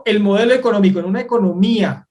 el modelo económico en una economía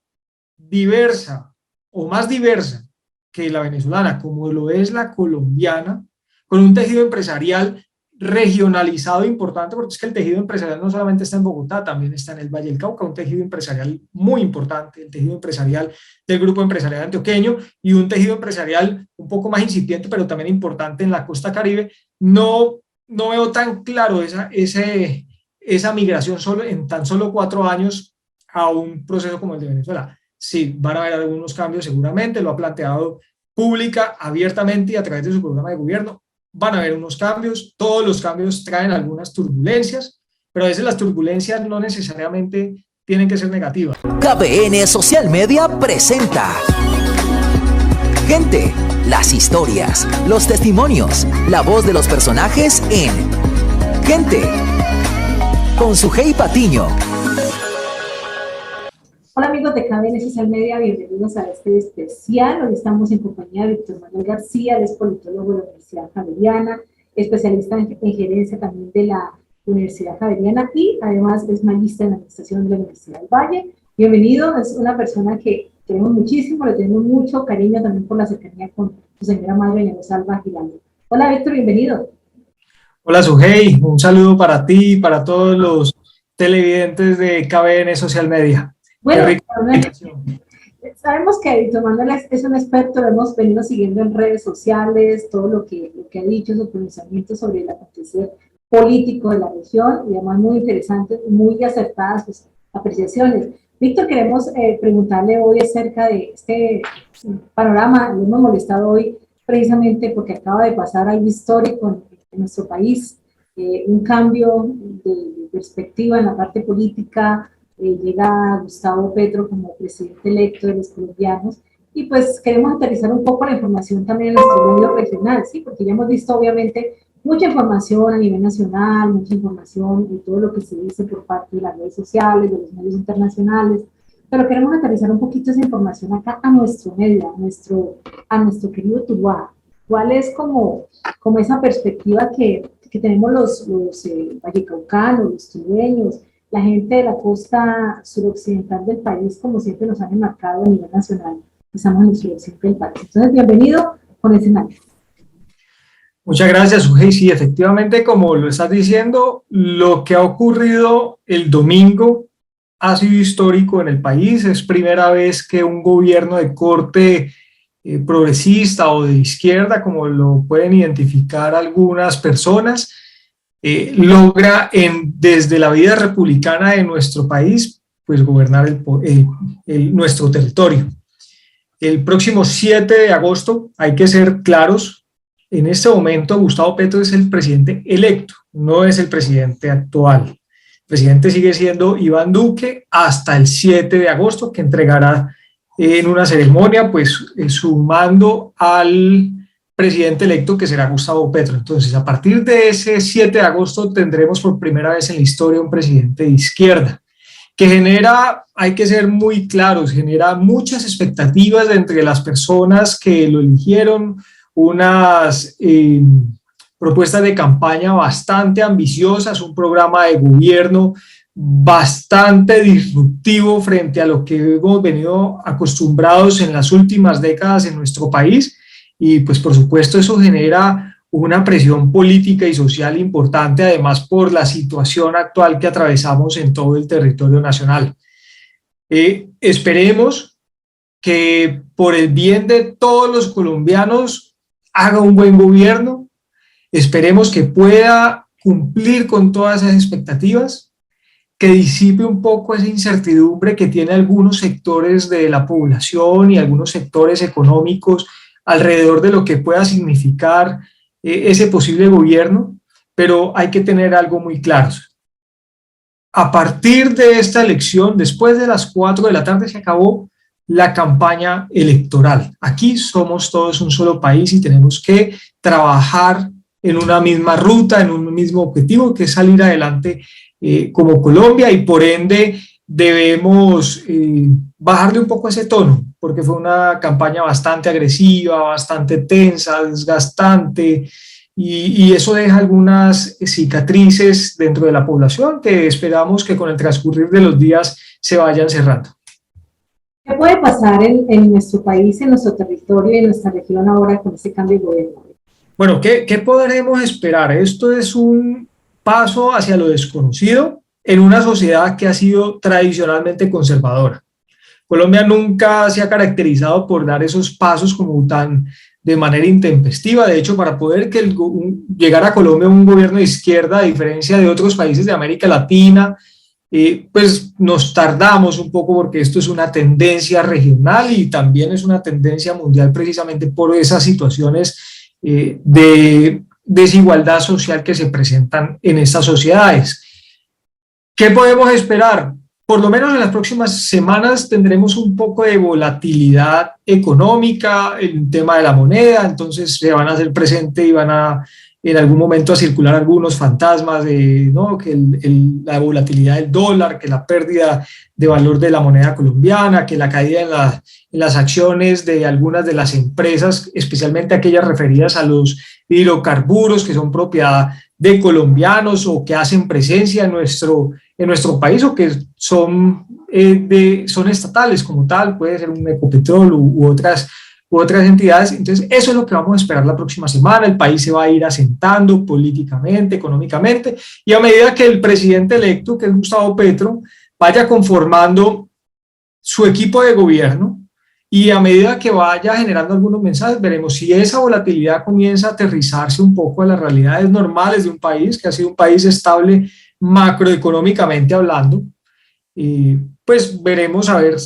diversa o más diversa que la venezolana, como lo es la colombiana, con un tejido empresarial regionalizado importante, porque es que el tejido empresarial no solamente está en Bogotá, también está en el Valle del Cauca, un tejido empresarial muy importante, el tejido empresarial del Grupo Empresarial Antioqueño, y un tejido empresarial un poco más incipiente, pero también importante en la costa Caribe. No veo tan claro esa migración en tan solo 4 años a un proceso como el de Venezuela. Sí, van a haber algunos cambios seguramente, lo ha planteado pública, abiertamente y a través de su programa de gobierno. Van a haber unos cambios, todos los cambios traen algunas turbulencias, pero a veces las turbulencias no necesariamente tienen que ser negativas. KBN Social Media presenta Gente, las historias, los testimonios, la voz de los personajes en Gente, con Sujei Patiño. Hola amigos de KBN Social Media, bienvenidos a este especial. Hoy estamos en compañía de Víctor Manuel García, él es politólogo de la Universidad Javeriana, especialista en gerencia también de la Universidad Javeriana y además es magíster en administración de la Universidad del Valle. Bienvenido, es una persona que queremos muchísimo, le tenemos mucho cariño también por la cercanía con su señora madre, doña Rosalba Giraldo. Hola Víctor, bienvenido. Hola Sujei, un saludo para ti y para todos los televidentes de KBN Social Media. Bueno, sabemos que Víctor Manuel es un experto, lo hemos venido siguiendo en redes sociales, todo lo que ha dicho, su pronunciamiento sobre el acontecer político de la región, y además muy interesantes, muy acertadas sus apreciaciones. Víctor, queremos preguntarle hoy acerca de este panorama. Lo hemos molestado hoy precisamente porque acaba de pasar algo histórico en nuestro país, un cambio de perspectiva en la parte política. Llega Gustavo Petro como presidente electo de los colombianos, y pues queremos aterrizar un poco la información también en nuestro medio regional, ¿sí? Porque ya hemos visto obviamente mucha información a nivel nacional, mucha información de todo lo que se dice por parte de las redes sociales, de los medios internacionales, pero queremos aterrizar un poquito esa información acá a nuestro medio, a nuestro querido Tuluá. ¿Cuál es como esa perspectiva que tenemos los vallecaucanos, los tulueños, la gente de la costa suroccidental del país, como siempre nos han enmarcado a nivel nacional? Estamos en el suroccidente del país. Entonces, bienvenido con ese análisis. Muchas gracias, Sujei. Sí, efectivamente, como lo estás diciendo, lo que ha ocurrido el domingo ha sido histórico en el país. Es primera vez que un gobierno de corte progresista o de izquierda, como lo pueden identificar algunas personas, logra desde la vida republicana de nuestro país, pues gobernar nuestro territorio. El próximo 7 de agosto, hay que ser claros, en este momento Gustavo Petro es el presidente electo, no es el presidente actual. El presidente sigue siendo Iván Duque hasta el 7 de agosto, que entregará en una ceremonia pues su mando al presidente electo, que será Gustavo Petro. Entonces, a partir de ese 7 de agosto tendremos por primera vez en la historia un presidente de izquierda, que genera, hay que ser muy claros, genera muchas expectativas entre las personas que lo eligieron, unas propuestas de campaña bastante ambiciosas, un programa de gobierno bastante disruptivo frente a lo que hemos venido acostumbrados en las últimas décadas en nuestro país, y pues por supuesto eso genera una presión política y social importante, además por la situación actual que atravesamos en todo el territorio nacional. Esperemos que por el bien de todos los colombianos haga un buen gobierno, esperemos que pueda cumplir con todas esas expectativas, que disipe un poco esa incertidumbre que tiene algunos sectores de la población y algunos sectores económicos alrededor de lo que pueda significar ese posible gobierno, pero hay que tener algo muy claro. A partir de esta elección, después de las 4 de la tarde, se acabó la campaña electoral. Aquí somos todos un solo país y tenemos que trabajar en una misma ruta, en un mismo objetivo, que es salir adelante como Colombia, y por ende debemos bajarle un poco ese tono, porque fue una campaña bastante agresiva, bastante tensa, desgastante, y eso deja algunas cicatrices dentro de la población que esperamos que con el transcurrir de los días se vayan cerrando. ¿Qué puede pasar en nuestro país, en nuestro territorio y en nuestra región ahora con este cambio de gobierno? Bueno, ¿qué podremos esperar? Esto es un paso hacia lo desconocido en una sociedad que ha sido tradicionalmente conservadora. Colombia nunca se ha caracterizado por dar esos pasos como tan de manera intempestiva. De hecho, para poder llegar a Colombia un gobierno de izquierda, a diferencia de otros países de América Latina, pues nos tardamos un poco porque esto es una tendencia regional y también es una tendencia mundial precisamente por esas situaciones de desigualdad social que se presentan en estas sociedades. ¿Qué podemos esperar? Por lo menos en las próximas semanas tendremos un poco de volatilidad económica, el tema de la moneda, entonces se van a hacer presente y van a en algún momento a circular algunos fantasmas de ¿no? que la volatilidad del dólar, que la pérdida de valor de la moneda colombiana, que la caída en las acciones de algunas de las empresas, especialmente aquellas referidas a los hidrocarburos que son propiedad de colombianos o que hacen presencia en nuestro país o que son estatales como tal, puede ser un Ecopetrol u otras entidades. Entonces eso es lo que vamos a esperar la próxima semana. El país se va a ir asentando políticamente, económicamente, y a medida que el presidente electo, que es Gustavo Petro, vaya conformando su equipo de gobierno y a medida que vaya generando algunos mensajes, veremos si esa volatilidad comienza a aterrizarse un poco a las realidades normales de un país que ha sido un país estable macroeconómicamente hablando. Pues veremos a ver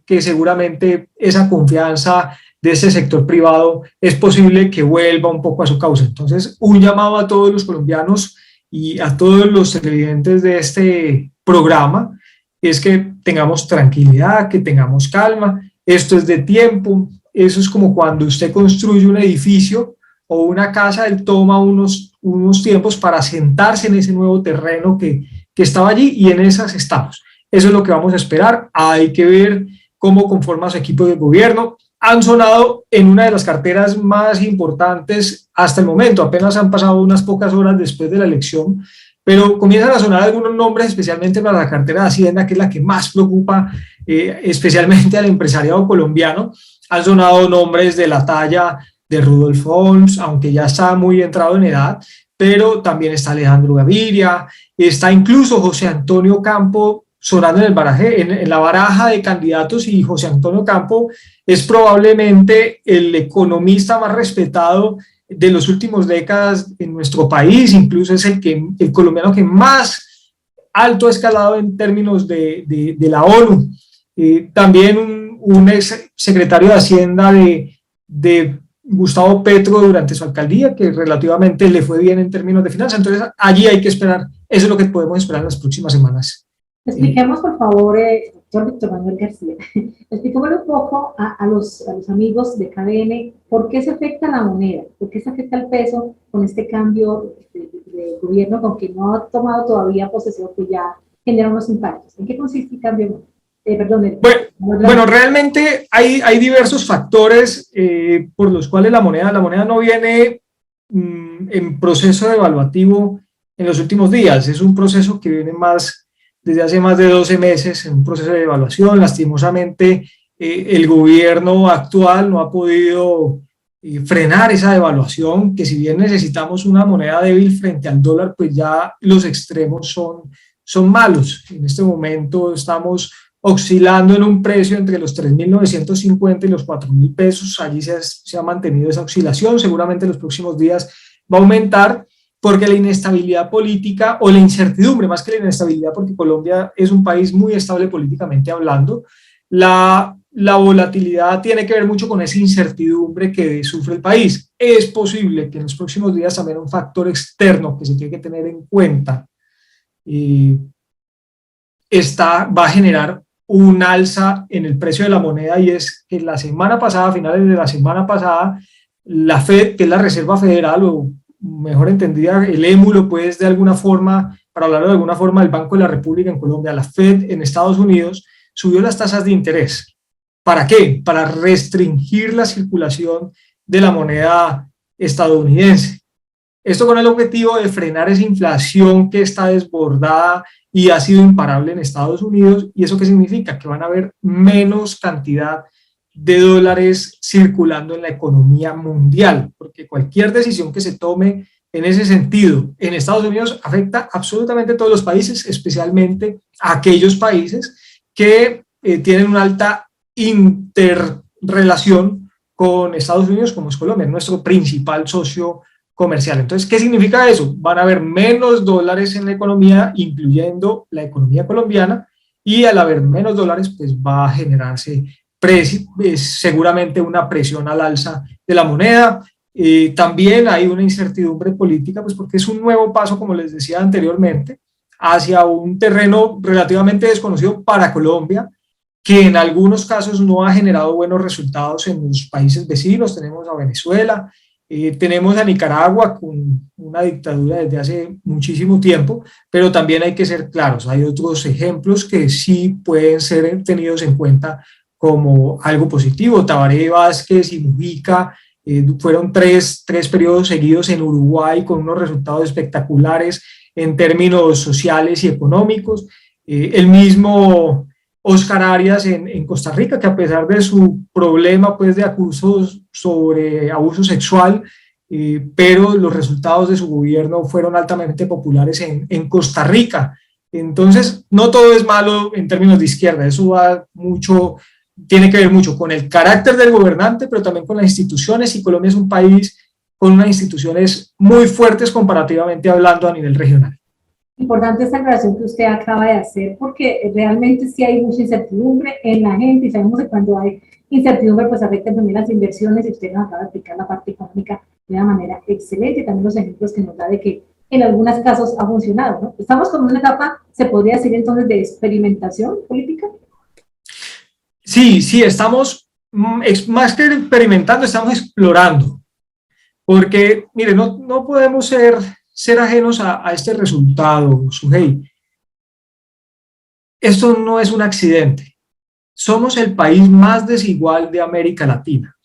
que seguramente esa confianza de ese sector privado es posible que vuelva un poco a su causa. Entonces, un llamado a todos los colombianos y a todos los televidentes de este programa es que tengamos tranquilidad, que tengamos calma. Esto es de tiempo. Eso es como cuando usted construye un edificio o una casa, él toma unos tiempos para sentarse en ese nuevo terreno que estaba allí y en esas estamos. Eso es lo que vamos a esperar. Hay que ver cómo conforma su equipo de gobierno. Han sonado en una de las carteras más importantes hasta el momento, apenas han pasado unas pocas horas después de la elección, pero comienzan a sonar algunos nombres, especialmente para la cartera de Hacienda, que es la que más preocupa, especialmente al empresariado colombiano. Han sonado nombres de la talla de Rudolf Holmes, aunque ya está muy entrado en edad, pero también está Alejandro Gaviria, está incluso José Antonio Campo sonando en la baraja de candidatos, y José Antonio Campo es probablemente el economista más respetado de las últimas décadas en nuestro país, incluso es el colombiano que más alto ha escalado en términos de la ONU. También un ex secretario de Hacienda de Gustavo Petro durante su alcaldía, que relativamente le fue bien en términos de finanzas. Entonces allí hay que esperar, eso es lo que podemos esperar en las próximas semanas. Expliquemos, por favor, doctor Víctor Manuel García, expliquémosle un poco a los amigos de KDN por qué se afecta la moneda, por qué se afecta el peso con este cambio de gobierno, con que no ha tomado todavía posesión, que ya genera unos impactos. ¿En qué consiste el cambio? Bueno, realmente hay diversos factores por los cuales la moneda no viene en proceso devaluativo en los últimos días. Es un proceso que viene desde hace más de 12 meses, en un proceso de devaluación. Lastimosamente, el gobierno actual no ha podido frenar esa devaluación, que si bien necesitamos una moneda débil frente al dólar, pues ya los extremos son malos. En este momento estamos oscilando en un precio entre los 3.950 y los 4.000 pesos. Allí se ha mantenido esa oscilación. Seguramente en los próximos días va a aumentar, porque la inestabilidad política, o la incertidumbre más que la inestabilidad, porque Colombia es un país muy estable políticamente hablando, la volatilidad tiene que ver mucho con esa incertidumbre que sufre el país. Es posible que en los próximos días también un factor externo que se tiene que tener en cuenta va a generar un alza en el precio de la moneda, y es que la semana pasada, a finales de la semana pasada, la FED, que es la Reserva Federal, o mejor entendida, el émulo, pues, de alguna forma, para hablarlo de alguna forma, el Banco de la República en Colombia, la FED en Estados Unidos, subió las tasas de interés. ¿Para qué? Para restringir la circulación de la moneda estadounidense. Esto con el objetivo de frenar esa inflación que está desbordada y ha sido imparable en Estados Unidos. ¿Y eso qué significa? Que van a haber menos cantidad de dólares circulando en la economía mundial, porque cualquier decisión que se tome en ese sentido en Estados Unidos afecta absolutamente a todos los países, especialmente a aquellos países que tienen una alta interrelación con Estados Unidos, como es Colombia, nuestro principal socio comercial. Entonces, ¿qué significa eso? Van a haber menos dólares en la economía, incluyendo la economía colombiana, y al haber menos dólares, pues va a generarse seguramente una presión al alza de la moneda. También hay una incertidumbre política, pues porque es un nuevo paso, como les decía anteriormente, hacia un terreno relativamente desconocido para Colombia, que en algunos casos no ha generado buenos resultados en los países vecinos. Tenemos a Venezuela, tenemos a Nicaragua con una dictadura desde hace muchísimo tiempo, pero también hay que ser claros, hay otros ejemplos que sí pueden ser tenidos en cuenta como algo positivo. Tabaré Vázquez y Mujica fueron tres periodos seguidos en Uruguay con unos resultados espectaculares en términos sociales y económicos. El mismo Oscar Arias en Costa Rica, que a pesar de su problema pues, de acusos sobre abuso sexual, pero los resultados de su gobierno fueron altamente populares en Costa Rica. Entonces, no todo es malo en términos de izquierda, eso va mucho, tiene que ver mucho con el carácter del gobernante, pero también con las instituciones, y Colombia es un país con unas instituciones muy fuertes comparativamente hablando a nivel regional. Importante esta aclaración que usted acaba de hacer, porque realmente sí hay mucha incertidumbre en la gente, y sabemos que cuando hay incertidumbre pues afecta también las inversiones, y usted nos acaba de explicar la parte económica de una manera excelente, y también los ejemplos que nos da de que en algunos casos ha funcionado, ¿no? Estamos con una etapa, se podría decir entonces, de experimentación política. Sí, estamos más que experimentando, estamos explorando, porque mire, no podemos ser ajenos a este resultado, Sujei. Esto no es un accidente. Somos el país más desigual de América Latina.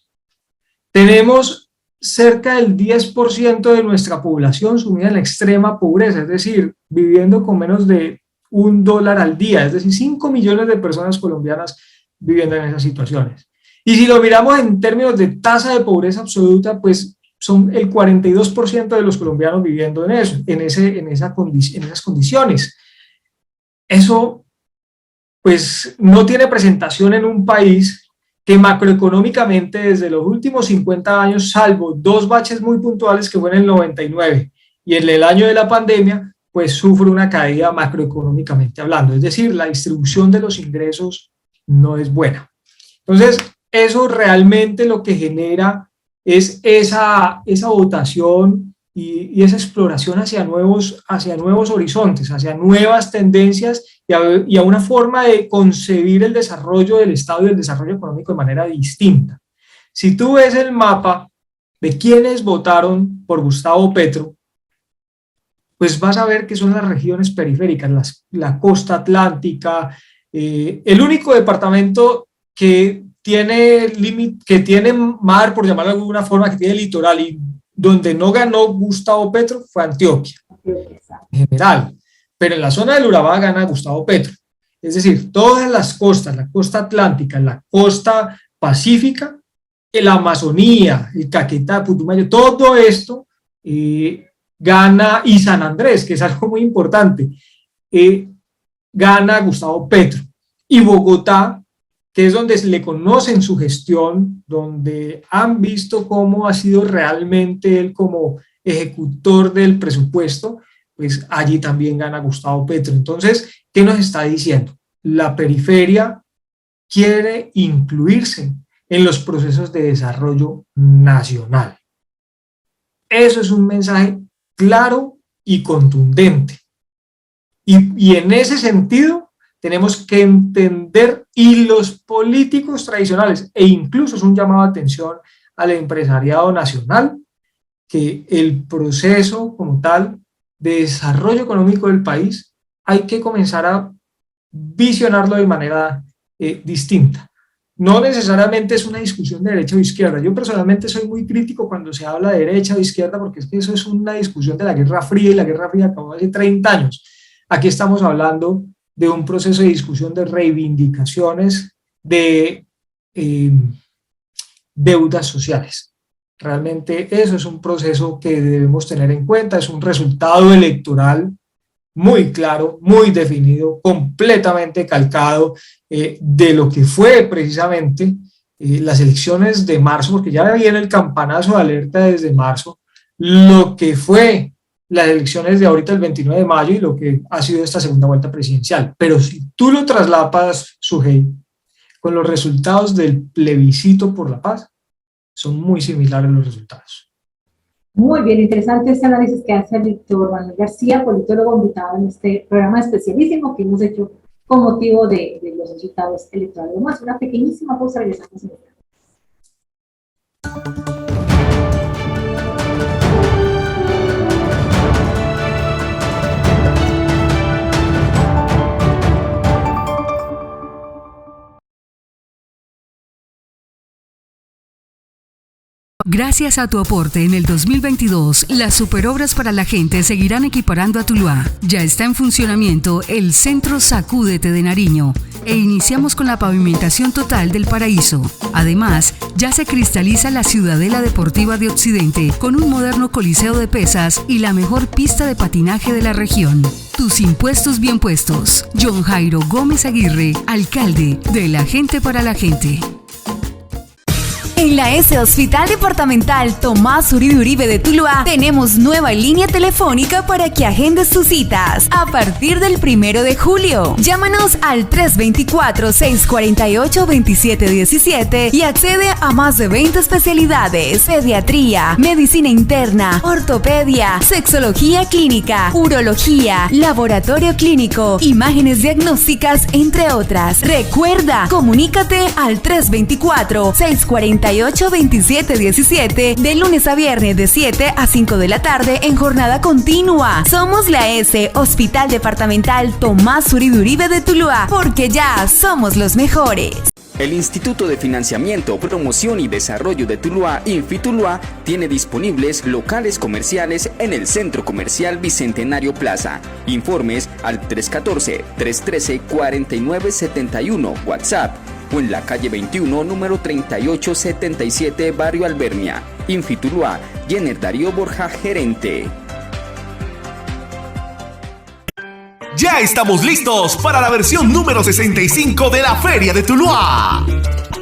Tenemos cerca del 10% de nuestra población sumida en la extrema pobreza, es decir, viviendo con menos de $1 al día, es decir, 5 millones de personas colombianas viviendo en esas situaciones. Y si lo miramos en términos de tasa de pobreza absoluta, pues son el 42% de los colombianos viviendo en esas condiciones. Eso pues no tiene presentación en un país que macroeconómicamente desde los últimos 50 años, salvo 2 baches muy puntuales que fue en el 99 y en el año de la pandemia, pues sufre una caída macroeconómicamente hablando, es decir, la distribución de los ingresos no es buena. Entonces, eso realmente lo que genera es esa votación y esa exploración hacia nuevos horizontes, hacia nuevas tendencias y a una forma de concebir el desarrollo del Estado y el desarrollo económico de manera distinta. Si tú ves el mapa de quienes votaron por Gustavo Petro, pues vas a ver que son las regiones periféricas, la costa atlántica, el único departamento que tiene mar, por llamarlo de alguna forma, que tiene litoral, y donde no ganó Gustavo Petro fue Antioquia, en general, pero en la zona del Urabá gana Gustavo Petro. Es decir, todas las costas, la costa atlántica, la costa pacífica, la Amazonía, el Caquetá, Putumayo, todo esto gana, y San Andrés, que es algo muy importante, gana Gustavo Petro. Y Bogotá, que es donde le conocen su gestión, donde han visto cómo ha sido realmente él como ejecutor del presupuesto, pues allí también gana Gustavo Petro. Entonces, ¿qué nos está diciendo? La periferia quiere incluirse en los procesos de desarrollo nacional. Eso es un mensaje claro y contundente. Y en ese sentido, tenemos que entender, y los políticos tradicionales, e incluso es un llamado de atención al empresariado nacional, que el proceso como tal de desarrollo económico del país hay que comenzar a visionarlo de manera distinta. no necesariamente es una discusión de derecha o izquierda. Yo personalmente soy muy crítico cuando se habla de derecha o izquierda, porque es que eso es una discusión de la Guerra Fría, y la Guerra Fría acabó hace 30 años. Aquí estamos hablando de un proceso de discusión de reivindicaciones de deudas sociales. Realmente eso es un proceso que debemos tener en cuenta, es un resultado electoral muy claro, muy definido, completamente calcado de lo que fue precisamente las elecciones de marzo, porque ya viene el campanazo de alerta desde marzo, lo que fue las elecciones de ahorita el 29 de mayo y lo que ha sido esta segunda vuelta presidencial. Pero si tú lo traslapas, Sujei, con los resultados del plebiscito por la paz, son muy similares los resultados. Muy bien, interesante este análisis que hace Víctor Manuel García, politólogo invitado en este programa especialísimo que hemos hecho con motivo de los resultados electorales. Vamos a hacer una pequeñísima pausa, regresamos en el programa. Gracias a tu aporte en el 2022, las superobras para la gente seguirán equiparando a Tuluá. Ya está en funcionamiento el Centro Sacúdete de Nariño e iniciamos con la pavimentación total del Paraíso. Además, ya se cristaliza la Ciudadela Deportiva de Occidente con un moderno coliseo de pesas y la mejor pista de patinaje de la región. Tus impuestos bien puestos. John Jairo Gómez Aguirre, alcalde de la gente para la gente. En la S Hospital Departamental Tomás Uribe Uribe de Tuluá tenemos nueva línea telefónica para que agendes tus citas a partir del 1 de julio. Llámanos al 324-648-2717 y accede a más de 20 especialidades: pediatría, medicina interna, ortopedia, sexología clínica, urología, laboratorio clínico, imágenes diagnósticas, entre otras. Recuerda, comunícate al 324-648-2717 de lunes a viernes de 7 a 5 de la tarde en jornada continua. Somos la S Hospital Departamental Tomás Uribe Uribe de Tuluá, porque ya somos los mejores. El Instituto de Financiamiento, Promoción y Desarrollo de Tuluá, Infituluá, tiene disponibles locales comerciales en el Centro Comercial Bicentenario Plaza. Informes al 314-313-4971, WhatsApp, o en la calle 21, número 3877, Barrio Albernia. Infituluá, Jenner Darío Borja, gerente. Ya estamos listos para la versión número 65 de la Feria de Tuluá.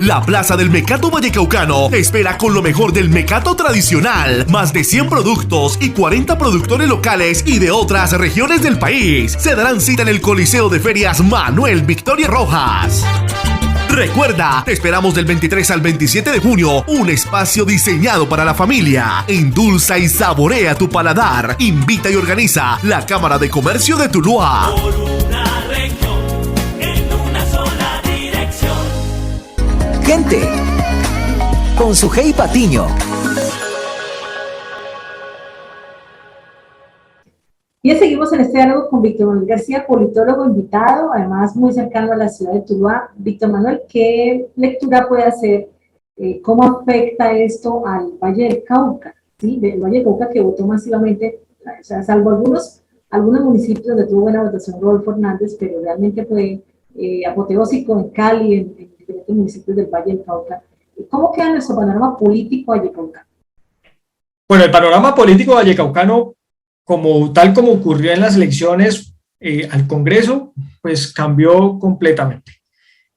La Plaza del Mecato Vallecaucano te espera con lo mejor del mecato tradicional. Más de 100 productos y 40 productores locales y de otras regiones del país se darán cita en el Coliseo de Ferias Manuel Victoria Rojas. Recuerda, te esperamos del 23 al 27 de junio, un espacio diseñado para la familia. Endulza y saborea tu paladar. Invita y organiza la Cámara de Comercio de Tuluá. Por una región, en una sola dirección. Gente, con Sujei Patiño. Bien, seguimos en este diálogo con Víctor Manuel García, politólogo invitado, además muy cercano a la ciudad de Tuluá. Víctor Manuel, ¿qué lectura puede hacer? ¿Cómo afecta esto al Valle del Cauca? ¿Sí? El Valle del Cauca que votó masivamente, o sea, salvo algunos municipios donde tuvo buena votación Rodolfo Hernández, pero realmente fue apoteósico en Cali, en diferentes municipios del Valle del Cauca. ¿Cómo queda nuestro panorama político vallecaucano? Bueno, el panorama político vallecaucano, tal como ocurrió en las elecciones al Congreso, pues cambió completamente.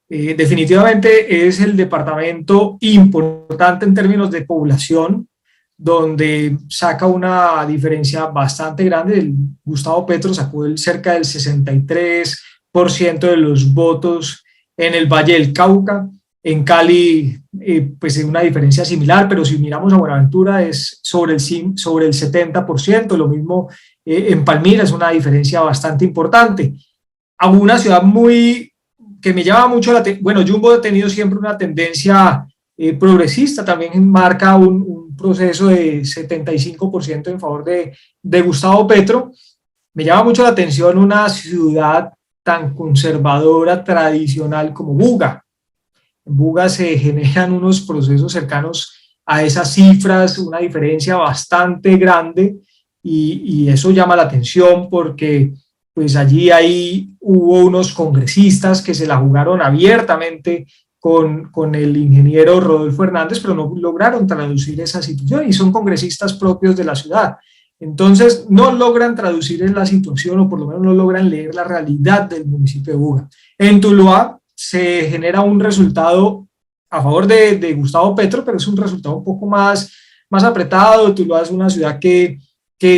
Definitivamente es el departamento importante en términos de población, donde saca una diferencia bastante grande. Gustavo Petro sacó cerca del 63% de los votos en el Valle del Cauca. En Cali, pues es una diferencia similar, pero si miramos a Buenaventura es sobre el 70%, lo mismo en Palmira, es una diferencia bastante importante. A una ciudad que me llama mucho la atención. Bueno, Jumbo ha tenido siempre una tendencia progresista, también marca un proceso de 75% en favor de Gustavo Petro. Me llama mucho la atención una ciudad tan conservadora, tradicional como Buga. En Buga se generan unos procesos cercanos a esas cifras, una diferencia bastante grande, y eso llama la atención porque pues allí hubo unos congresistas que se la jugaron abiertamente con el ingeniero Rodolfo Hernández, pero no lograron traducir esa situación, y son congresistas propios de la ciudad. Entonces no logran traducir en la situación, o por lo menos no logran leer la realidad del municipio de Buga. En Tuluá se genera un resultado a favor de Gustavo Petro, pero es un resultado un poco más apretado. Tuluá es una ciudad que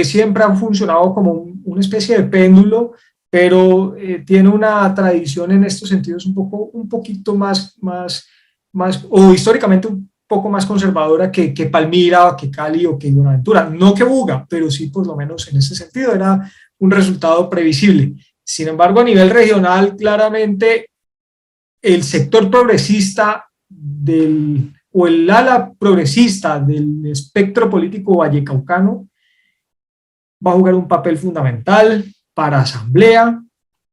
siempre ha funcionado como una especie de péndulo, pero tiene una tradición en estos sentidos un poquito más, o históricamente un poco más conservadora que Palmira, que Cali o que Buenaventura. No que Buga, pero sí por lo menos en ese sentido era un resultado previsible. Sin embargo, a nivel regional, claramente el sector progresista o el ala progresista del espectro político vallecaucano va a jugar un papel fundamental para asamblea,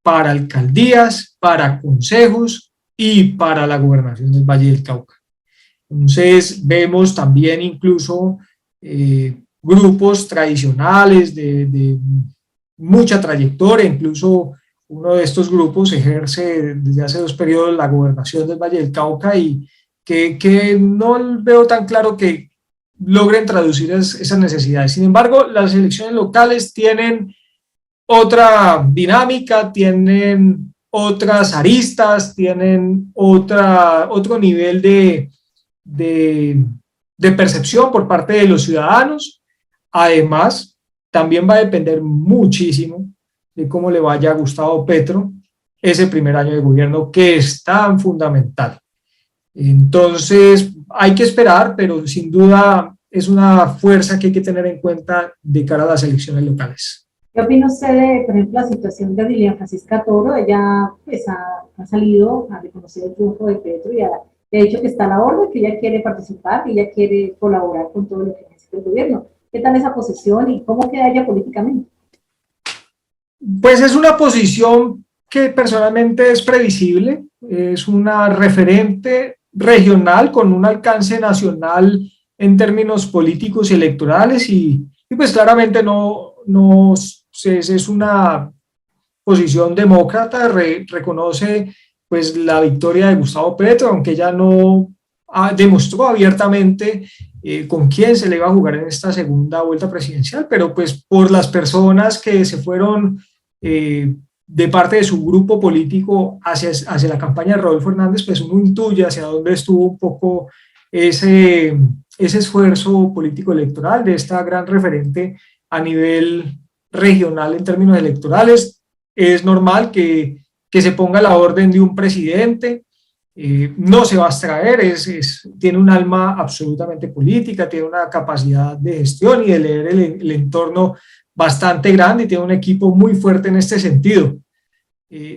para alcaldías, para consejos y para la gobernación del Valle del Cauca. Entonces vemos también incluso grupos tradicionales de mucha trayectoria, incluso uno de estos grupos ejerce desde hace 2 periodos la gobernación del Valle del Cauca, y que no veo tan claro que logren traducir esas necesidades. Sin embargo, las elecciones locales tienen otra dinámica, tienen otras aristas, tienen otro nivel de percepción por parte de los ciudadanos. Además, también va a depender muchísimo de cómo le vaya a Gustavo Petro ese primer año de gobierno, que es tan fundamental. Entonces, hay que esperar, pero sin duda es una fuerza que hay que tener en cuenta de cara a las elecciones locales. ¿Qué opina usted de, por ejemplo, la situación de Dilian Francisca Toro? Ella pues, ha salido a reconocer el triunfo de Petro y ha dicho que está a la orden, que ella quiere participar, que ella quiere colaborar con todo lo que necesita el gobierno. ¿Qué tal esa posición y cómo queda ella políticamente? Pues es una posición que personalmente es previsible, es una referente regional con un alcance nacional en términos políticos y electorales, y pues claramente es una posición demócrata, reconoce pues la victoria de Gustavo Petro, aunque ella no demostró abiertamente con quién se le iba a jugar en esta segunda vuelta presidencial, pero pues por las personas que se fueron de parte de su grupo político hacia la campaña de Rodolfo Hernández, pues uno intuye hacia dónde estuvo un poco ese esfuerzo político electoral de esta gran referente a nivel regional en términos electorales. Es normal que se ponga a la orden de un presidente, no se va a abstraer, tiene un alma absolutamente política, tiene una capacidad de gestión y de leer el entorno bastante grande, y tiene un equipo muy fuerte en este sentido.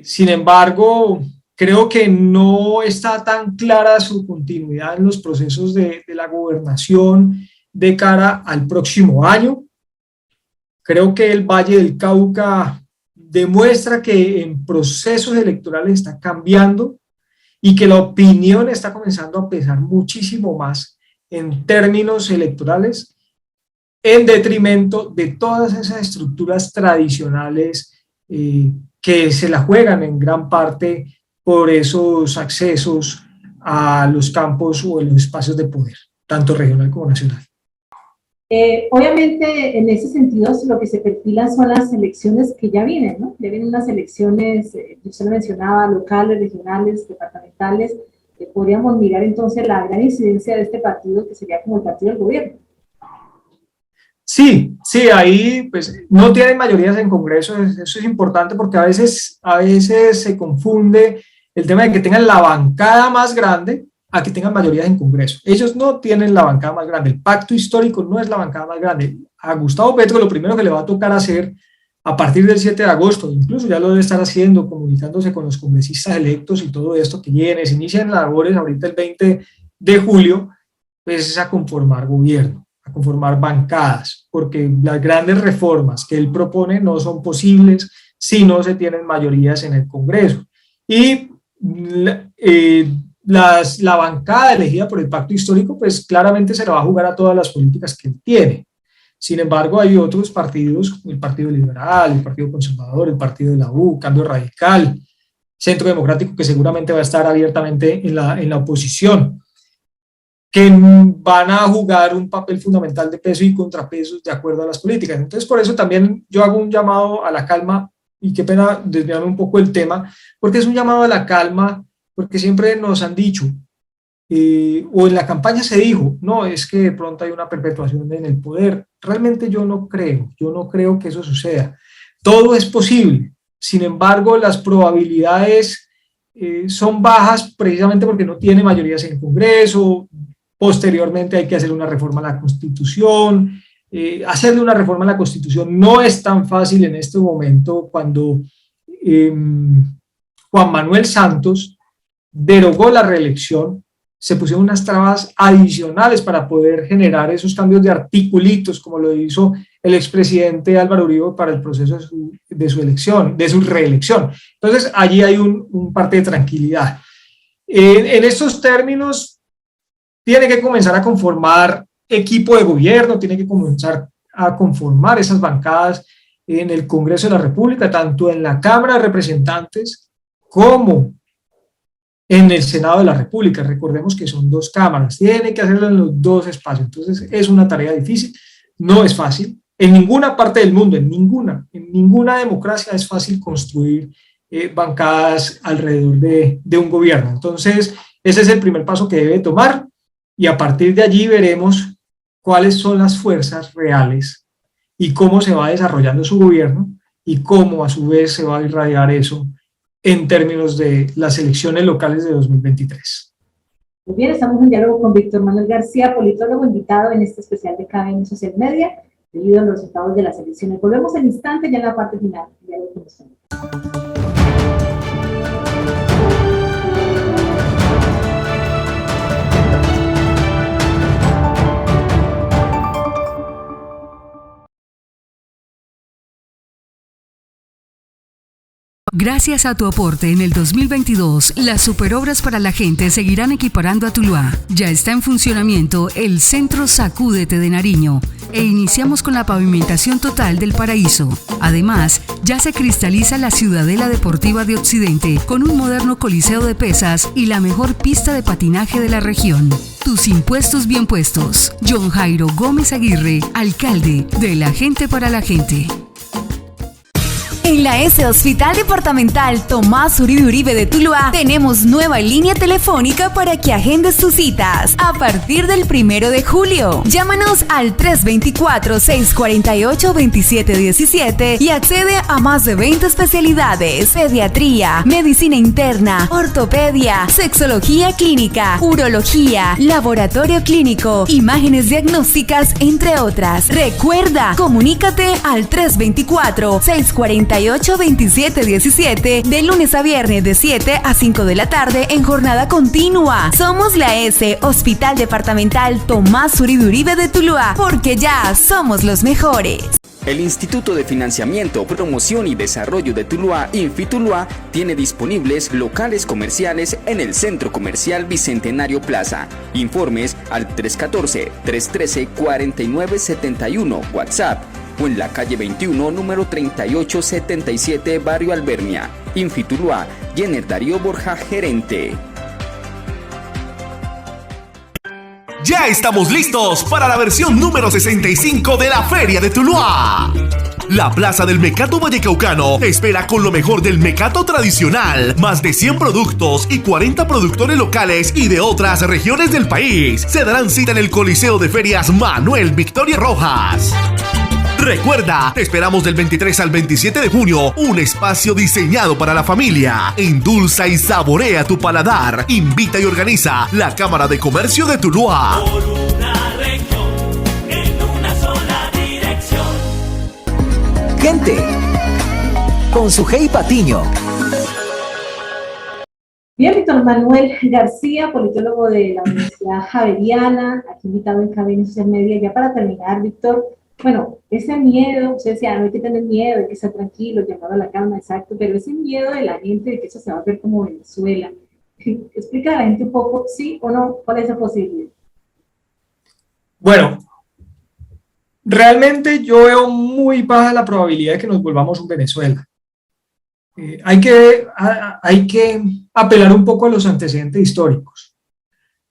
Sin embargo, creo que no está tan clara su continuidad en los procesos de la gobernación de cara al próximo año. Creo que el Valle del Cauca demuestra que en procesos electorales está cambiando y que la opinión está comenzando a pesar muchísimo más en términos electorales, en detrimento de todas esas estructuras tradicionales que se la juegan en gran parte por esos accesos a los campos o en los espacios de poder, tanto regional como nacional. Obviamente, en ese sentido, lo que se perfilan son las elecciones que ya vienen, ¿no? Ya vienen unas elecciones, usted lo mencionaba, locales, regionales, departamentales. Podríamos mirar entonces la gran incidencia de este partido, que sería como el partido del gobierno. Sí, ahí pues no tienen mayorías en Congreso, eso es importante, porque a veces se confunde el tema de que tengan la bancada más grande a que tengan mayorías en Congreso. Ellos no tienen la bancada más grande, el pacto histórico no es la bancada más grande. A Gustavo Petro lo primero que le va a tocar hacer a partir del 7 de agosto, incluso ya lo debe estar haciendo, comunicándose con los congresistas electos y todo esto, que se inician labores ahorita el 20 de julio, pues es a conformar gobierno, a conformar bancadas, porque las grandes reformas que él propone no son posibles si no se tienen mayorías en el Congreso. Y la bancada elegida por el pacto histórico, pues claramente se la va a jugar a todas las políticas que él tiene. Sin embargo, hay otros partidos, como el Partido Liberal, el Partido Conservador, el Partido de la U, Cambio Radical, Centro Democrático, que seguramente va a estar abiertamente en la oposición, que van a jugar un papel fundamental de peso y contrapesos de acuerdo a las políticas. Entonces, por eso también yo hago un llamado a la calma, y qué pena desviarme un poco del tema, porque es un llamado a la calma, porque siempre nos han dicho, o en la campaña se dijo, no, es que de pronto hay una perpetuación en el poder. Realmente yo no creo que eso suceda. Todo es posible, sin embargo, las probabilidades son bajas precisamente porque no tiene mayorías en el Congreso. Posteriormente hay que hacer una reforma a la Constitución. Hacerle una reforma a la Constitución no es tan fácil en este momento cuando Juan Manuel Santos derogó la reelección, se pusieron unas trabas adicionales para poder generar esos cambios de articulitos, como lo hizo el expresidente Álvaro Uribe para el proceso de su reelección. Entonces, allí hay un parte de tranquilidad. En estos términos, tiene que comenzar a conformar equipo de gobierno, tiene que comenzar a conformar esas bancadas en el Congreso de la República, tanto en la Cámara de Representantes como en el Senado de la República. Recordemos que son dos cámaras, tiene que hacerlo en los dos espacios. Entonces es una tarea difícil, no es fácil. En ninguna parte del mundo, en ninguna democracia es fácil construir bancadas alrededor de un gobierno. Entonces ese es el primer paso que debe tomar, y a partir de allí veremos cuáles son las fuerzas reales y cómo se va desarrollando su gobierno y cómo a su vez se va a irradiar eso en términos de las elecciones locales de 2023. Muy bien, estamos en diálogo con Víctor Manuel García, politólogo invitado en este especial de KBN Social Media, debido a los resultados de las elecciones. Volvemos en instante ya en la parte final. Diálogo con usted. Gracias a tu aporte en el 2022, las superobras para la gente seguirán equiparando a Tuluá. Ya está en funcionamiento el Centro Sacúdete de Nariño e iniciamos con la pavimentación total del Paraíso. Además, ya se cristaliza la Ciudadela Deportiva de Occidente con un moderno coliseo de pesas y la mejor pista de patinaje de la región. Tus impuestos bien puestos. John Jairo Gómez Aguirre, alcalde de la gente para la gente. En la S Hospital Departamental Tomás Uribe Uribe de Tuluá tenemos nueva línea telefónica para que agendes tus citas a partir del 1 de julio. Llámanos al 324-648-2717 y accede a más de 20 especialidades: pediatría, medicina interna, ortopedia, sexología clínica, urología, laboratorio clínico, imágenes diagnósticas, entre otras. Recuerda, comunícate al 324-648-2717 de lunes a viernes de 7 a 5 de la tarde en jornada continua. Somos la S Hospital Departamental Tomás Uribe Uribe de Tuluá, porque ya somos los mejores. El Instituto de Financiamiento, Promoción y Desarrollo de Tuluá, Infituluá, tiene disponibles locales comerciales en el Centro Comercial Bicentenario Plaza. Informes al 314-313-4971, WhatsApp, o en la calle 21, número 3877, Barrio Albernia. Infituluá, Jenner Darío Borja, gerente. Ya estamos listos para la versión número 65 de la Feria de Tuluá. La Plaza del Mecato Vallecaucano te espera con lo mejor del mecato tradicional, más de 100 productos y 40 productores locales y de otras regiones del país. Se darán cita en el Coliseo de Ferias Manuel Victoria Rojas. Recuerda, te esperamos del 23 al 27 de junio, un espacio diseñado para la familia. Endulza y saborea tu paladar. Invita y organiza la Cámara de Comercio de Tuluá. Por una región, en una sola dirección. Gente, con Sujei Patiño. Bien, Víctor Manuel García, politólogo de la Universidad Javeriana, aquí invitado en KBN Social Media. Ya para terminar, Víctor, bueno, ese miedo, usted decía, no hay que tener miedo, hay que estar tranquilo, llamado a la calma, exacto, pero ese miedo de la gente de que eso se va a ver como Venezuela, Explica a la gente un poco, sí o no, cuál es la posibilidad. Bueno, realmente yo veo muy baja la probabilidad de que nos volvamos un Venezuela. Hay que apelar un poco a los antecedentes históricos.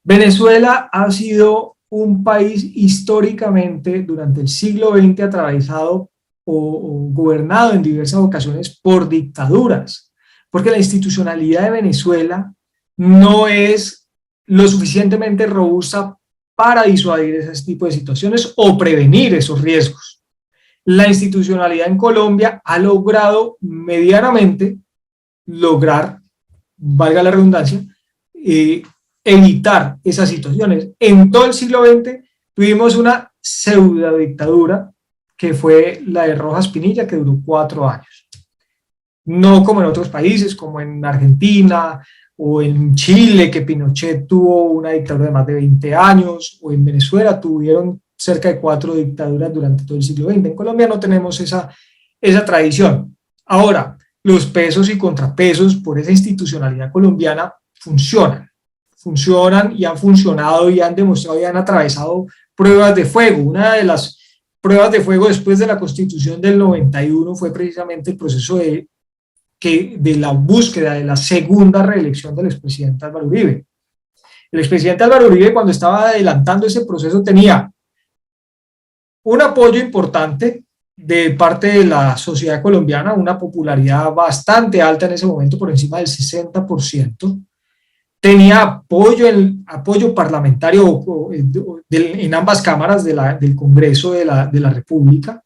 Venezuela ha sido un país históricamente durante el siglo XX atravesado o gobernado en diversas ocasiones por dictaduras, porque la institucionalidad de Venezuela no es lo suficientemente robusta para disuadir ese tipo de situaciones o prevenir esos riesgos. La institucionalidad en Colombia ha logrado medianamente lograr, valga la redundancia, evitar esas situaciones. En todo el siglo XX tuvimos una pseudo dictadura que fue la de Rojas Pinilla, que duró 4 años. No como en otros países, como en Argentina o en Chile, que Pinochet tuvo una dictadura de más de 20 años, o en Venezuela tuvieron cerca de 4 dictaduras durante todo el siglo XX. En Colombia no tenemos esa tradición. Ahora, los pesos y contrapesos por esa institucionalidad colombiana funcionan y han funcionado y han demostrado y han atravesado pruebas de fuego. Una de las pruebas de fuego después de la Constitución del 91 fue precisamente el proceso de la búsqueda de la segunda reelección del expresidente Álvaro Uribe. El expresidente Álvaro Uribe, cuando estaba adelantando ese proceso, tenía un apoyo importante de parte de la sociedad colombiana, una popularidad bastante alta en ese momento, por encima del 60%, tenía apoyo parlamentario en ambas cámaras del Congreso de la República,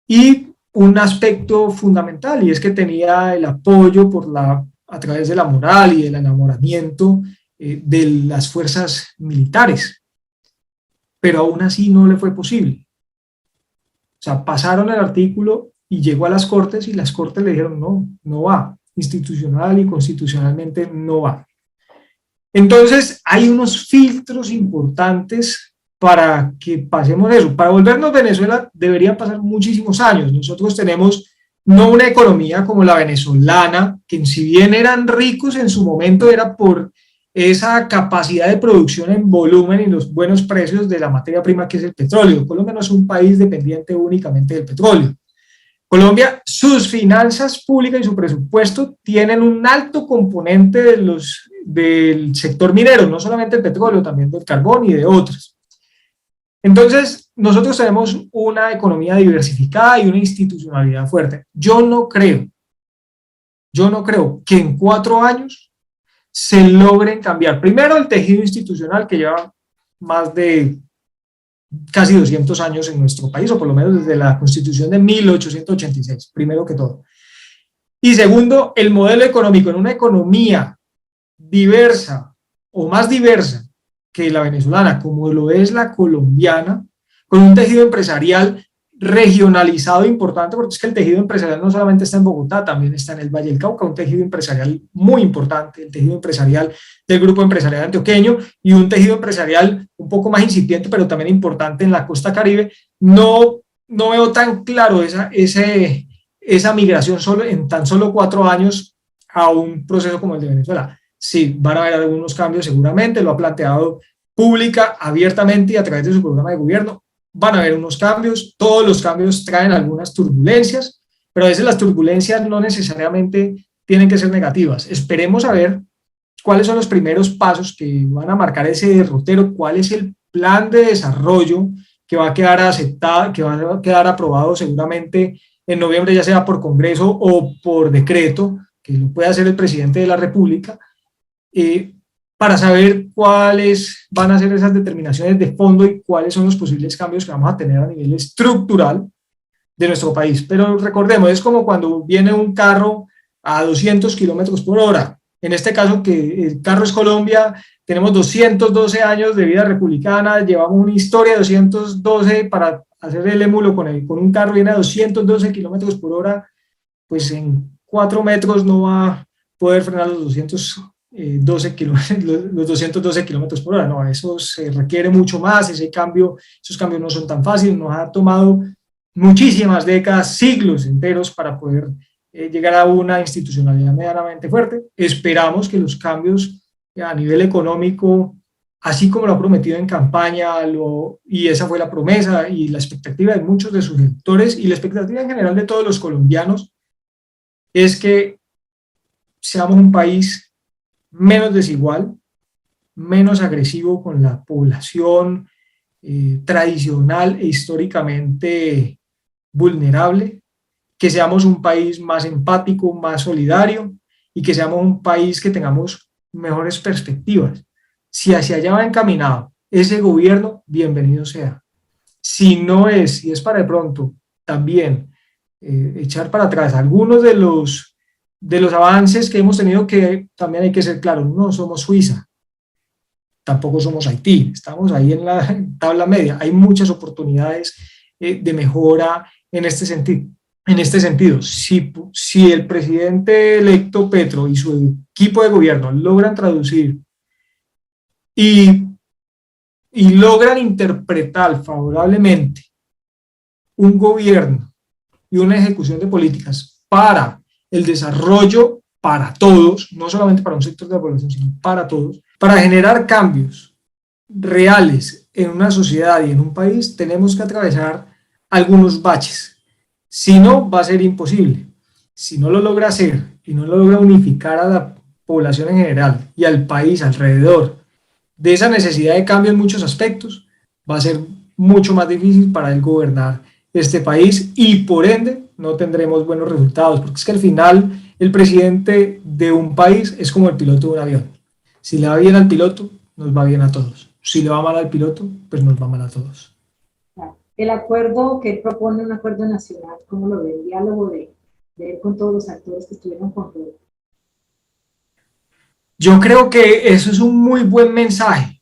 y un aspecto fundamental, y es que tenía el apoyo a través de la moral y del enamoramiento de las fuerzas militares, pero aún así no le fue posible. O sea, pasaron el artículo y llegó a las Cortes, y las Cortes le dijeron no va, institucional y constitucionalmente no va. Entonces hay unos filtros importantes para que pasemos eso. Para volvernos Venezuela deberían pasar muchísimos años. Nosotros tenemos no una economía como la venezolana, que si bien eran ricos en su momento era por esa capacidad de producción en volumen y los buenos precios de la materia prima que es el petróleo. Colombia no es un país dependiente únicamente del petróleo. Colombia, sus finanzas públicas y su presupuesto tienen un alto componente del sector minero, no solamente el petróleo, también del carbón y de otros. Entonces, nosotros tenemos una economía diversificada y una institucionalidad fuerte. Yo no creo que en 4 años se logren cambiar, primero, el tejido institucional que lleva más de casi 200 años en nuestro país, o por lo menos desde la Constitución de 1886, primero que todo. Y segundo, el modelo económico. En una economía diversa o más diversa que la venezolana, como lo es la colombiana, con un tejido empresarial regionalizado importante, porque es que el tejido empresarial no solamente está en Bogotá, también está en el Valle del Cauca, un tejido empresarial muy importante, el tejido empresarial del Grupo Empresarial Antioqueño, y un tejido empresarial un poco más incipiente, pero también importante en la costa Caribe. No veo tan claro esa migración en tan solo 4 años a un proceso como el de Venezuela. Sí, van a haber algunos cambios seguramente, lo ha planteado pública, abiertamente y a través de su programa de gobierno. Van a haber unos cambios, todos los cambios traen algunas turbulencias, pero a veces las turbulencias no necesariamente tienen que ser negativas. Esperemos a ver cuáles son los primeros pasos que van a marcar ese derrotero, cuál es el plan de desarrollo que va a quedar aceptado, que va a quedar aprobado seguramente en noviembre, ya sea por Congreso o por decreto, que lo puede hacer el presidente de la República, para saber cuáles van a ser esas determinaciones de fondo y cuáles son los posibles cambios que vamos a tener a nivel estructural de nuestro país. Pero recordemos, es como cuando viene un carro a 200 kilómetros por hora. En este caso, que el carro es Colombia, tenemos 212 años de vida republicana, llevamos una historia de 212 para hacer el émulo con un carro viene a 212 kilómetros por hora, pues en 4 metros no va a poder frenar los 212 kilómetros por hora. No, eso se requiere mucho más, esos cambios no son tan fáciles, nos ha tomado muchísimas décadas, siglos enteros para poder llegar a una institucionalidad medianamente fuerte. Esperamos que los cambios a nivel económico, así como lo ha prometido en campaña, y esa fue la promesa y la expectativa de muchos de sus electores y la expectativa en general de todos los colombianos, es que seamos un país menos desigual, menos agresivo con la población tradicional e históricamente vulnerable, que seamos un país más empático, más solidario y que seamos un país que tengamos mejores perspectivas. Si hacia allá va encaminado ese gobierno, bienvenido sea. Si no es, si es para de pronto también echar para atrás algunos de los avances que hemos tenido, que también hay que ser claros, no somos Suiza, tampoco somos Haití, estamos ahí en la tabla media, hay muchas oportunidades de mejora en este sentido. En este sentido, si el presidente electo Petro y su equipo de gobierno logran traducir y logran interpretar favorablemente un gobierno y una ejecución de políticas para el desarrollo para todos, no solamente para un sector de la población, sino para todos, para generar cambios reales en una sociedad y en un país, tenemos que atravesar algunos baches. Si no, va a ser imposible. Si no lo logra hacer y no lo logra unificar a la población en general y al país alrededor de esa necesidad de cambio en muchos aspectos, va a ser mucho más difícil para él gobernar este país y por ende no tendremos buenos resultados, porque es que al final el presidente de un país es como el piloto de un avión. Si le va bien al piloto, nos va bien a todos. Si le va mal al piloto, pues nos va mal a todos. El acuerdo que él propone, un acuerdo nacional, ¿cómo lo ve? El diálogo de él con todos los actores que estuvieron con él. Yo creo que eso es un muy buen mensaje,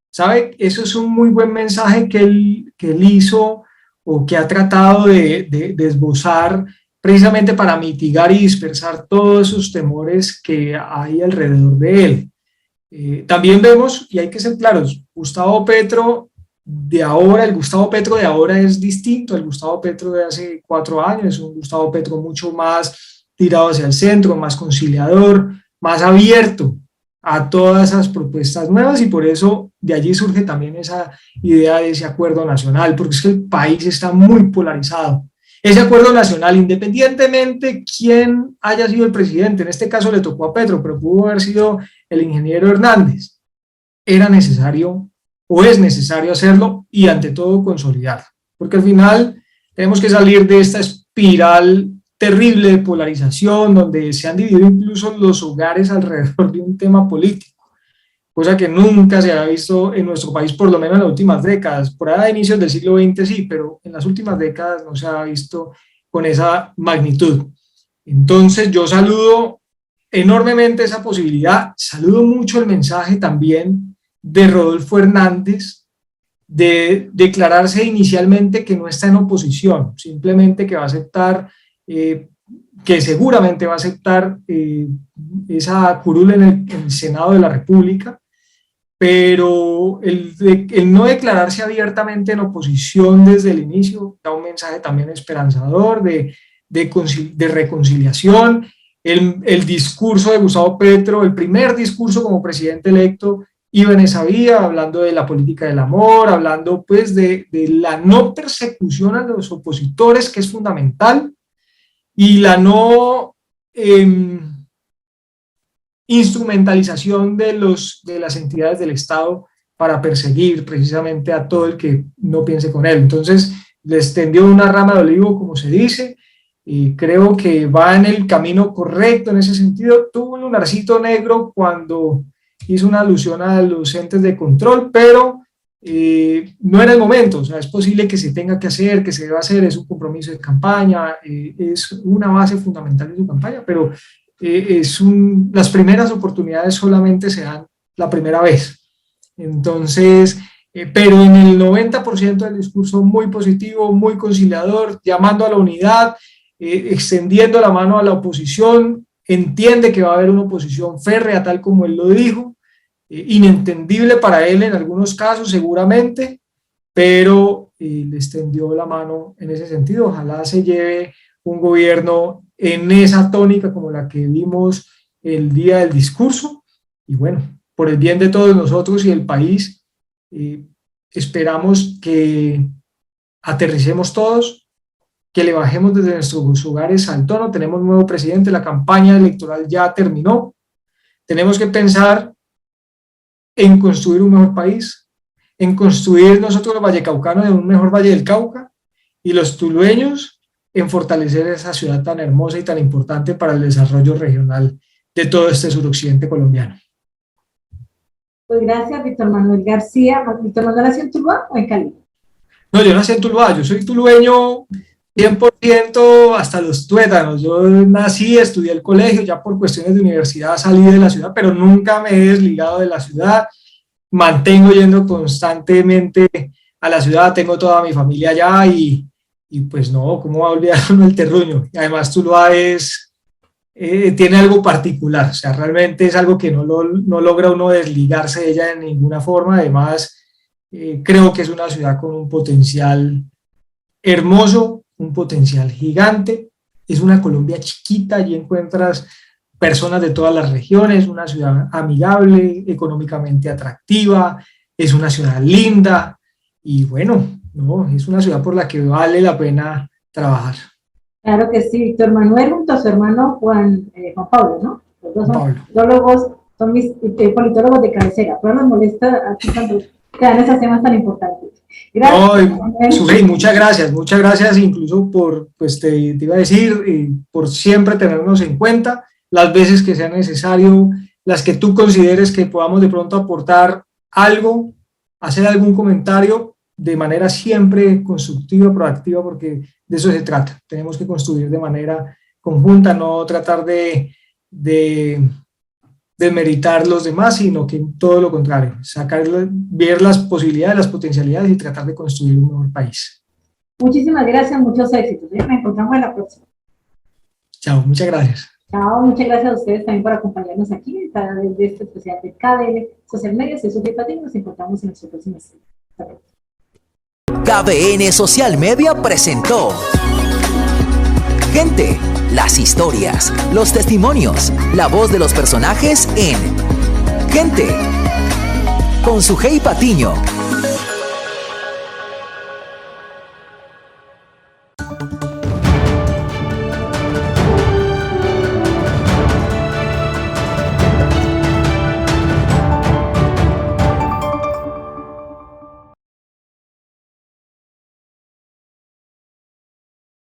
¿sabe? Eso es un muy buen mensaje que él hizo o que ha tratado de esbozar precisamente para mitigar y dispersar todos esos temores que hay alrededor de él. También vemos, y hay que ser claros, Gustavo Petro de ahora, el Gustavo Petro de ahora es distinto al Gustavo Petro de hace 4 años, es un Gustavo Petro mucho más tirado hacia el centro, más conciliador, más abierto a todas esas propuestas nuevas y por eso de allí surge también esa idea de ese acuerdo nacional, porque es que el país está muy polarizado. Ese acuerdo nacional, independientemente quién haya sido el presidente, en este caso le tocó a Petro, pero pudo haber sido el ingeniero Hernández, era necesario o es necesario hacerlo y ante todo consolidarlo, porque al final tenemos que salir de esta espiral terrible de polarización donde se han dividido incluso los hogares alrededor de un tema político, cosa que nunca se había visto en nuestro país, por lo menos en las últimas décadas. Por ahí a inicios del siglo XX sí, pero en las últimas décadas no se ha visto con esa magnitud. Entonces yo saludo enormemente esa posibilidad, saludo mucho el mensaje también de Rodolfo Hernández de declararse inicialmente que no está en oposición, simplemente que va a aceptar, que seguramente va a aceptar esa curul en el Senado de la República, pero el no declararse abiertamente en oposición desde el inicio da un mensaje también esperanzador de reconciliación. El discurso de Gustavo Petro, el primer discurso como presidente electo, iba en esa vía, hablando de la política del amor, hablando pues de la no persecución a los opositores, que es fundamental, y la no instrumentalización de las entidades del Estado para perseguir precisamente a todo el que no piense con él. Entonces les tendió una rama de olivo, como se dice, y creo que va en el camino correcto en ese sentido. Tuvo un lunarcito negro cuando hizo una alusión a los entes de control, pero no era el momento. O sea, es posible que se tenga que hacer, que se deba hacer, es un compromiso de campaña, es una base fundamental de su campaña, pero las primeras oportunidades solamente se dan la primera vez. Entonces, pero en el 90% del discurso muy positivo, muy conciliador, llamando a la unidad, extendiendo la mano a la oposición, entiende que va a haber una oposición férrea, tal como él lo dijo, inentendible para él en algunos casos seguramente, pero le extendió la mano en ese sentido. Ojalá se lleve un gobierno en esa tónica como la que vimos el día del discurso. Y bueno, por el bien de todos nosotros y del país, esperamos que aterricemos todos, que le bajemos desde nuestros hogares al tono. Tenemos un nuevo presidente, la campaña electoral ya terminó. Tenemos que pensar en construir un mejor país, en construir nosotros los vallecaucanos en un mejor Valle del Cauca, y los tulueños en fortalecer esa ciudad tan hermosa y tan importante para el desarrollo regional de todo este suroccidente colombiano. Pues gracias, Víctor Manuel García. ¿Víctor Manuel nació en Tuluá o en Cali? No, yo nací en Tuluá, yo soy tulueño 100% hasta los tuétanos. Yo nací, estudié el colegio, ya por cuestiones de universidad salí de la ciudad, pero nunca me he desligado de la ciudad. Mantengo yendo constantemente a la ciudad, tengo toda mi familia allá y pues no, ¿cómo va a olvidar uno el terruño? Y además Tuluá tiene algo particular, o sea, realmente es algo que no logra uno desligarse de ella de ninguna forma. Además, creo que es una ciudad con un potencial hermoso, un potencial gigante. Es una Colombia chiquita, allí encuentras personas de todas las regiones, una ciudad amigable, económicamente atractiva, es una ciudad linda y bueno, no, es una ciudad por la que vale la pena trabajar. Claro que sí, Víctor Manuel junto a su hermano Juan Pablo, ¿no? Los dos son politólogos, son mis politólogos de cabecera, pero nos molesta aquí cuando te dan esos temas tan importantes. Gracias. No, Sujei, muchas gracias incluso por, pues te iba a decir, por siempre tenernos en cuenta, las veces que sea necesario, las que tú consideres que podamos de pronto aportar algo, hacer algún comentario de manera siempre constructiva, proactiva, porque de eso se trata. Tenemos que construir de manera conjunta, no tratar de demeritar los demás, sino que todo lo contrario, ver las posibilidades, las potencialidades y tratar de construir un mejor país. Muchísimas gracias, muchos éxitos. Nos encontramos en la próxima. Chao, muchas gracias. Chao, muchas gracias a ustedes también por acompañarnos aquí a través de este especial de KBN Social Media. Soy Sujei Patiño, nos encontramos en nuestro próximo estreno. Hasta luego. KBN Social Media presentó Gente, las historias, los testimonios, la voz de los personajes en Gente, con Sujei Patiño.